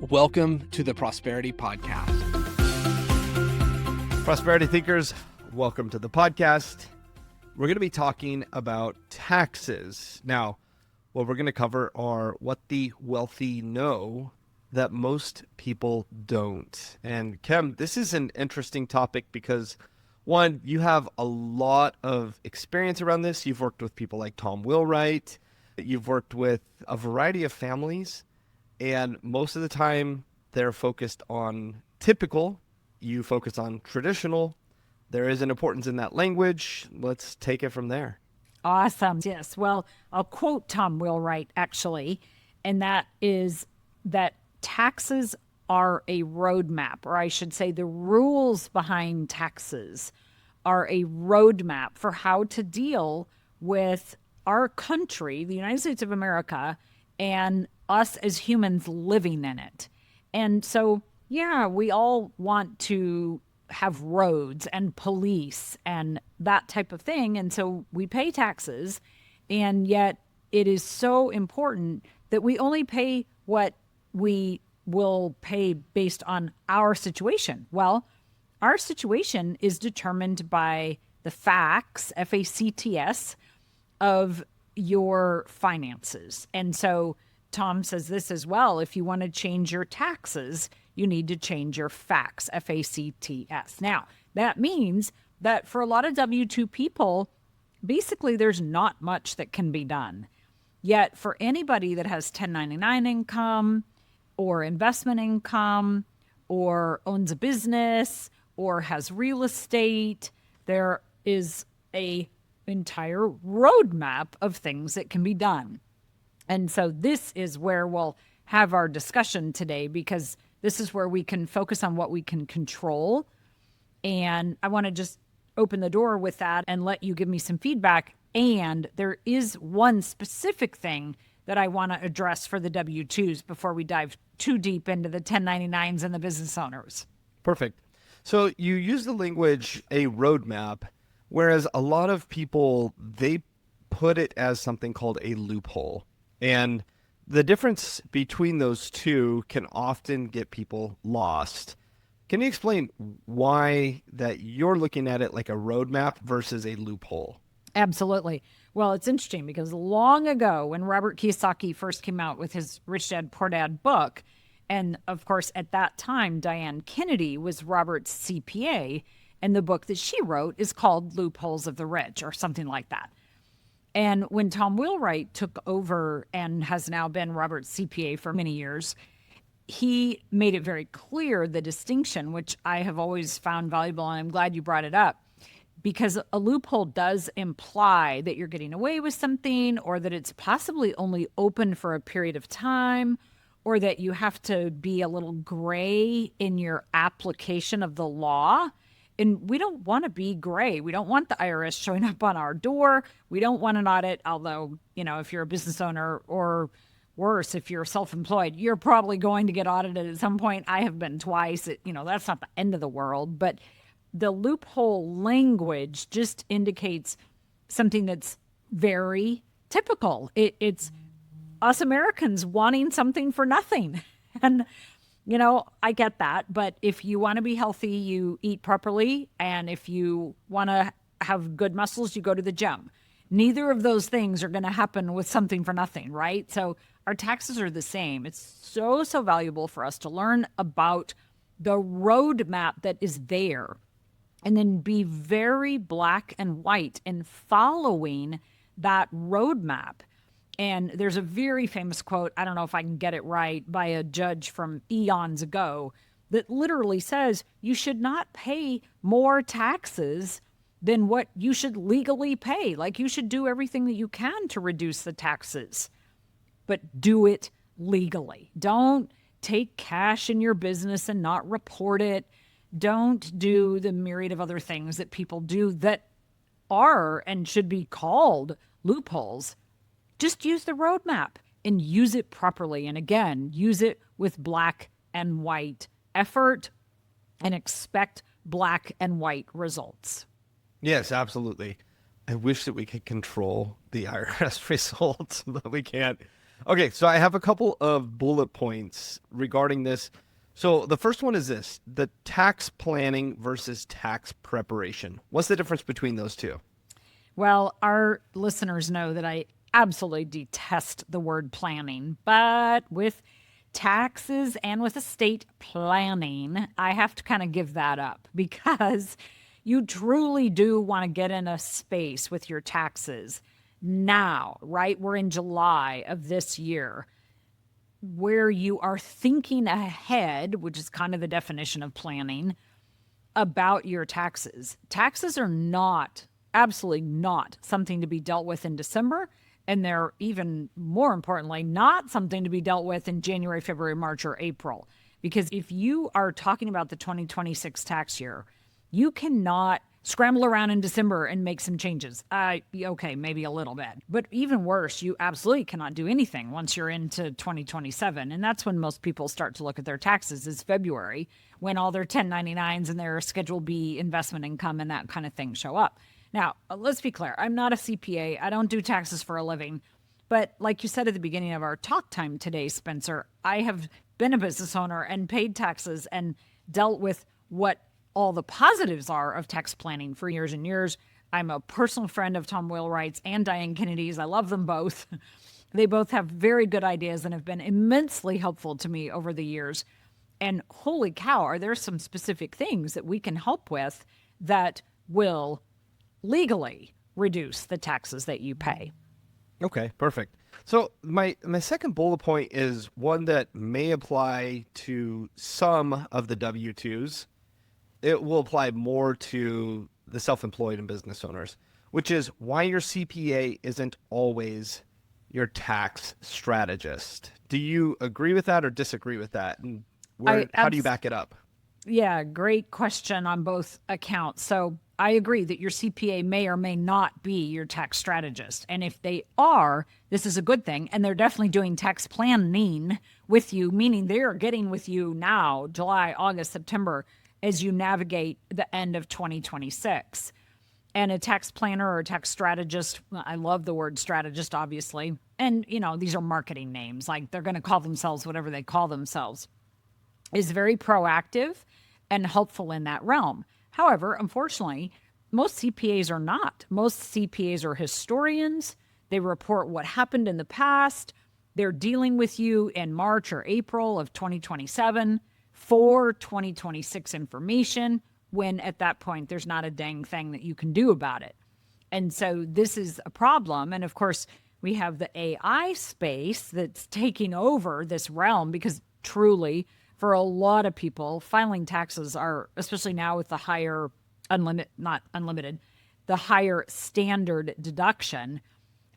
Welcome to the Prosperity Podcast. Prosperity Thinkers, welcome to the podcast. We're going to be talking about taxes. Now, what we're going to cover are what the wealthy know that most people don't. And Kim, this is an interesting topic because, one, you have a lot of experience around this. You've worked with people like Tom Wheelwright. You've worked with a variety of families. And most of the time, they're focused on typical. You focus on traditional. There is an importance in that language. Let's take it from there. Awesome. Yes. Well, I'll quote Tom Wheelwright, actually, and that is that taxes are a roadmap, or I should say the rules behind taxes are a roadmap for how to deal with our country, the United States of America, and us as humans living in it. And so, yeah, we all want to have roads and police and that type of thing. And so we pay taxes. And yet it is so important that we only pay what we will pay based on our situation. Well, our situation is determined by the facts, FACTS, of your finances. And so Tom says this as well. If you want to change your taxes, you need to change your facts, FACTS. Now, that means that for a lot of W-2 people, basically there's not much that can be done. Yet for anybody that has 1099 income or investment income or owns a business or has real estate, there is an entire roadmap of things that can be done. And so this is where we'll have our discussion today, because this is where we can focus on what we can control. And I want to just open the door with that and let you give me some feedback. And there is one specific thing that I want to address for the W-2s before we dive too deep into the 1099s and the business owners. Perfect. So you use the language a roadmap, whereas a lot of people, they put it as something called a loophole. And the difference between those two can often get people lost. Can you explain why that you're looking at it like a roadmap versus a loophole? Absolutely. Well, it's interesting because long ago when Robert Kiyosaki first came out with his Rich Dad, Poor Dad book, and of course at that time, Diane Kennedy was Robert's CPA, and the book that she wrote is called Loopholes of the Rich or something like that. And when Tom Wheelwright took over and has now been Robert's CPA for many years, he made it very clear the distinction, which I have always found valuable, and I'm glad you brought it up, because a loophole does imply that you're getting away with something, or that it's possibly only open for a period of time, or that you have to be a little gray in your application of the law. And we don't want to be gray. We don't want the IRS showing up on our door. We don't want an audit, although, if you're a business owner, or worse, if you're self-employed, you're probably going to get audited at some point. I have been twice. That's not the end of the world. But the loophole language just indicates something that's very typical. It's us Americans wanting something for nothing. And I get that, but if you want to be healthy, you eat properly. And if you want to have good muscles, you go to the gym. Neither of those things are going to happen with something for nothing, right? So our taxes are the same. It's so valuable for us to learn about the roadmap that is there and then be very black and white in following that roadmap. And there's a very famous quote, I don't know if I can get it right, by a judge from eons ago that literally says you should not pay more taxes than what you should legally pay. Like, you should do everything that you can to reduce the taxes, but do it legally. Don't take cash in your business and not report it. Don't do the myriad of other things that people do that are and should be called loopholes. Just use the roadmap and use it properly. And again, use it with black and white effort and expect black and white results. Yes, absolutely. I wish that we could control the IRS results, but we can't. Okay, so I have a couple of bullet points regarding this. So the first one is this, the tax planning versus tax preparation. What's the difference between those two? Well, our listeners know that I absolutely detest the word planning, but with taxes and with estate planning, I have to kind of give that up because you truly do want to get in a space with your taxes now, right? We're in July of this year where you are thinking ahead, which is kind of the definition of planning about your taxes. Taxes are not, absolutely not something to be dealt with in December. And they're even more importantly, not something to be dealt with in January, February, March, or April. Because if you are talking about the 2026 tax year, you cannot scramble around in December and make some changes. Okay, maybe a little bit. But even worse, you absolutely cannot do anything once you're into 2027. And that's when most people start to look at their taxes is February, when all their 1099s and their Schedule B investment income and that kind of thing show up. Now, let's be clear. I'm not a CPA. I don't do taxes for a living. But like you said at the beginning of our talk time today, Spencer, I have been a business owner and paid taxes and dealt with what all the positives are of tax planning for years and years. I'm a personal friend of Tom Wheelwright's and Diane Kennedy's. I love them both. They both have very good ideas and have been immensely helpful to me over the years. And holy cow, are there some specific things that we can help with that will legally reduce the taxes that you pay? Okay, perfect. So my second bullet point is one that may apply to some of the W-2s. It will apply more to the self-employed and business owners, which is why your CPA isn't always your tax strategist. Do you agree with that or disagree with that? And how do you back it up? Yeah, great question on both accounts. So I agree that your CPA may or may not be your tax strategist. And if they are, this is a good thing. And they're definitely doing tax planning with you, meaning they are getting with you now, July, August, September, as you navigate the end of 2026. And a tax planner or a tax strategist, I love the word strategist, obviously. And, these are marketing names, like they're going to call themselves whatever they call themselves, is very proactive and helpful in that realm. However, unfortunately, most CPAs are not. Most CPAs are historians. They report what happened in the past. They're dealing with you in March or April of 2027 for 2026 information, when at that point, there's not a dang thing that you can do about it. And so this is a problem. And of course, we have the AI space that's taking over this realm because truly, for a lot of people, filing taxes are, especially now with the higher the higher standard deduction,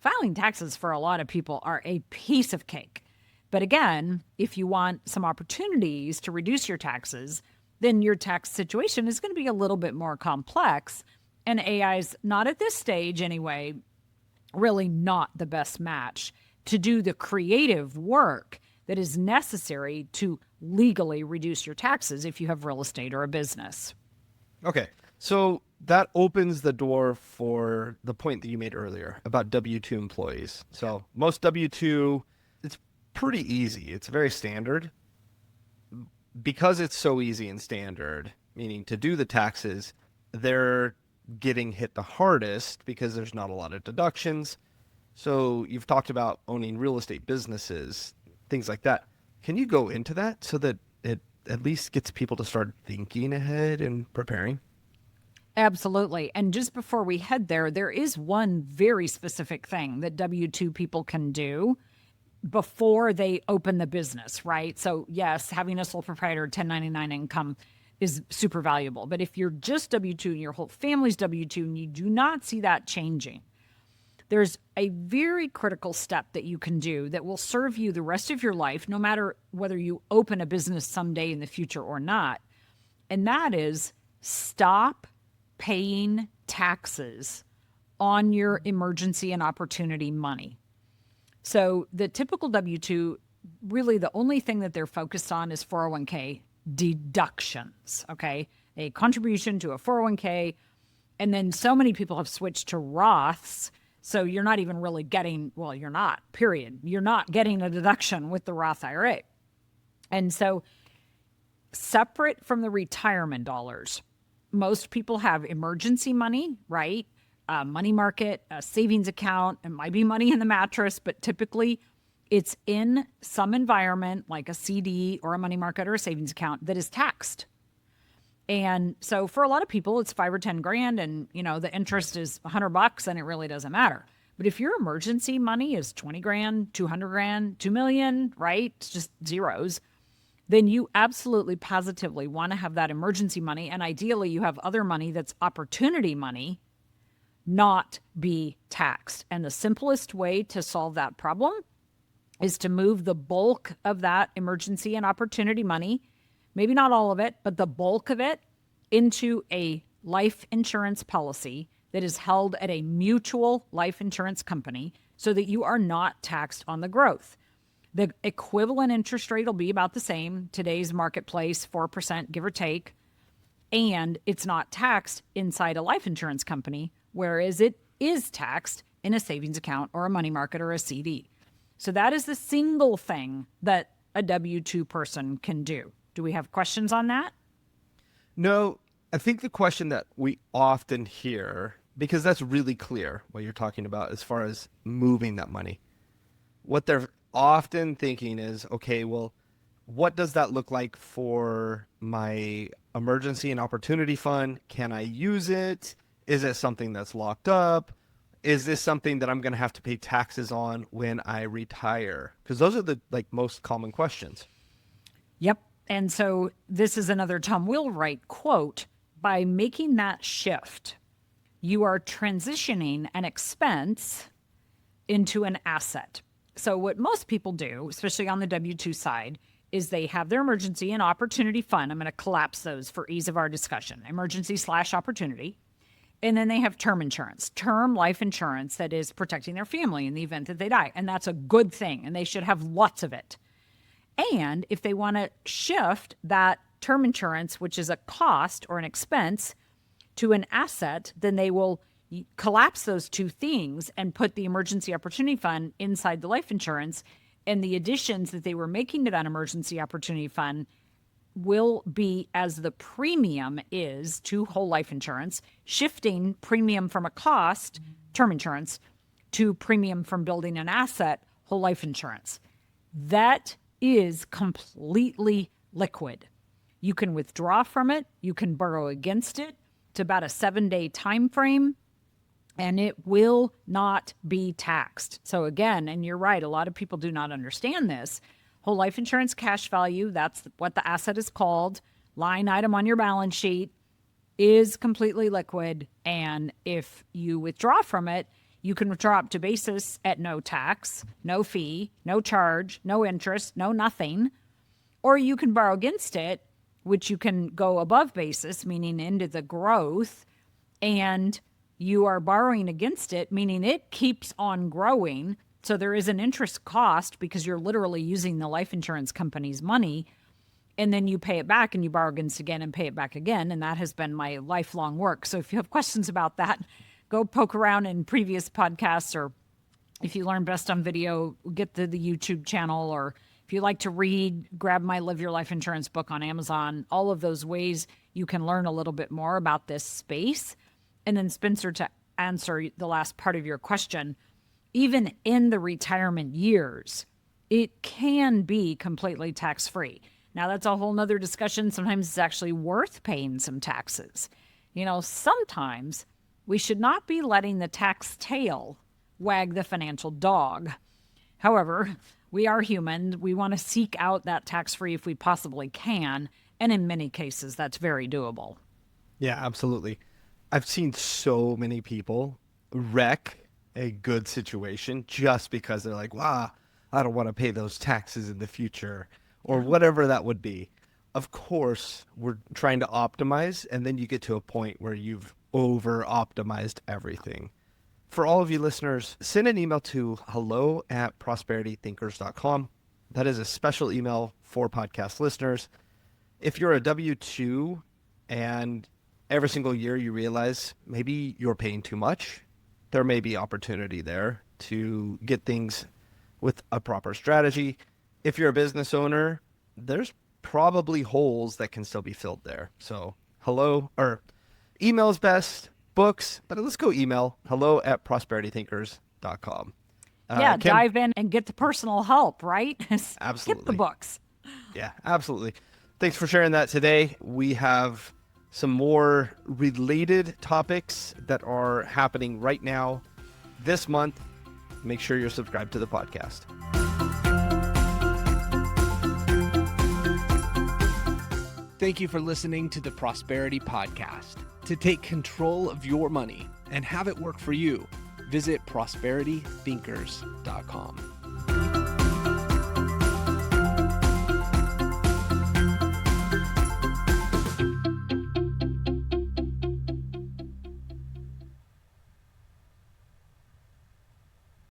filing taxes for a lot of people are a piece of cake. But again, if you want some opportunities to reduce your taxes, then your tax situation is going to be a little bit more complex. And AI's not at this stage anyway, really not the best match to do the creative work that is necessary to legally reduce your taxes if you have real estate or a business. Okay, so that opens the door for the point that you made earlier about W-2 employees. So most W-2, it's pretty easy. It's very standard. Because it's so easy and standard, meaning to do the taxes, they're getting hit the hardest because there's not a lot of deductions. So you've talked about owning real estate businesses, things like that. Can you go into that so that it at least gets people to start thinking ahead and preparing? Absolutely. And just before we head there, there is one very specific thing that W-2 people can do before they open the business, right? So yes, having a sole proprietor 1099 income is super valuable. But if you're just W-2 and your whole family's W-2 and you do not see that changing, there's a very critical step that you can do that will serve you the rest of your life, no matter whether you open a business someday in the future or not. And that is stop paying taxes on your emergency and opportunity money. So the typical W-2, really the only thing that they're focused on is 401k deductions, okay? A contribution to a 401k. And then so many people have switched to Roths So you're not even really getting, well, you're not, period. You're not getting a deduction with the Roth IRA. And so separate from the retirement dollars, most people have emergency money, right? Money market, a savings account. It might be money in the mattress, but typically it's in some environment like a CD or a money market or a savings account that is taxed. And so for a lot of people, it's 5 or 10 grand and, the interest is $100 and it really doesn't matter. But if your emergency money is 20 grand, 200 grand, 2 million, right? It's just zeros. Then you absolutely positively want to have that emergency money. And ideally you have other money that's opportunity money not be taxed. And the simplest way to solve that problem is to move the bulk of that emergency and opportunity money, maybe not all of it, but the bulk of it, into a life insurance policy that is held at a mutual life insurance company so that you are not taxed on the growth. The equivalent interest rate will be about the same, today's marketplace, 4%, give or take, and it's not taxed inside a life insurance company, whereas it is taxed in a savings account or a money market or a CD. So that is the single thing that a W-2 person can do. Do we have questions on that? No, I think the question that we often hear, because that's really clear what you're talking about as far as moving that money. What they're often thinking is, okay, well, what does that look like for my emergency and opportunity fund? Can I use it? Is it something that's locked up? Is this something that I'm going to have to pay taxes on when I retire? Because those are the most common questions. Yep. And so this is another Tom Wheelwright quote. By making that shift, you are transitioning an expense into an asset. So what most people do, especially on the W-2 side, is they have their emergency and opportunity fund. I'm going to collapse those for ease of our discussion. Emergency/opportunity. And then they have term insurance, term life insurance that is protecting their family in the event that they die. And that's a good thing. And they should have lots of it. And if they want to shift that term insurance, which is a cost or an expense, to an asset, then they will collapse those two things and put the emergency opportunity fund inside the life insurance. And the additions that they were making to that emergency opportunity fund will be as the premium is to whole life insurance, shifting premium from a cost, term insurance, to premium from building an asset, whole life insurance. That is completely liquid. You can withdraw from it. You can borrow against it. It's about a 7-day time frame, and it will not be taxed. So again, and you're right, a lot of people do not understand this. Whole life insurance cash value, that's what the asset is called, line item on your balance sheet, is completely liquid. And if you withdraw from it, you can withdraw up to basis at no tax, no fee, no charge, no interest, no nothing. Or you can borrow against it, which you can go above basis, meaning into the growth, and you are borrowing against it, meaning it keeps on growing. So there is an interest cost because you're literally using the life insurance company's money, and then you pay it back and you borrow against again and pay it back again. And that has been my lifelong work. So if you have questions about that, go poke around in previous podcasts, or if you learn best on video, get the YouTube channel, or if you like to read, grab my Live Your Life Insurance book on Amazon. All of those ways you can learn a little bit more about this space. And then Spencer, to answer the last part of your question, even in the retirement years, it can be completely tax-free. Now, that's a whole nother discussion. Sometimes it's actually worth paying some taxes. Sometimes we should not be letting the tax tail wag the financial dog. However, we are human. We want to seek out that tax-free if we possibly can. And in many cases, that's very doable. Yeah, absolutely. I've seen so many people wreck a good situation just because they're like, wow, I don't want to pay those taxes in the future, or whatever that would be. Of course, we're trying to optimize, and then you get to a point where you've over-optimized everything. For all of you listeners, send an email to hello@prosperitythinkers.com. That is a special email for podcast listeners. If you're a W-2 and every single year you realize maybe you're paying too much, there may be opportunity there to get things with a proper strategy. If you're a business owner, there's probably holes that can still be filled there. So email is best, books, but let's go email, hello@prosperitythinkers.com. Dive in and get the personal help, right? Absolutely. Skip the books. Yeah, absolutely. Thanks for sharing that today. We have some more related topics that are happening right now this month. Make sure you're subscribed to the podcast. Thank you for listening to the Prosperity Podcast. To take control of your money and have it work for you, visit prosperitythinkers.com.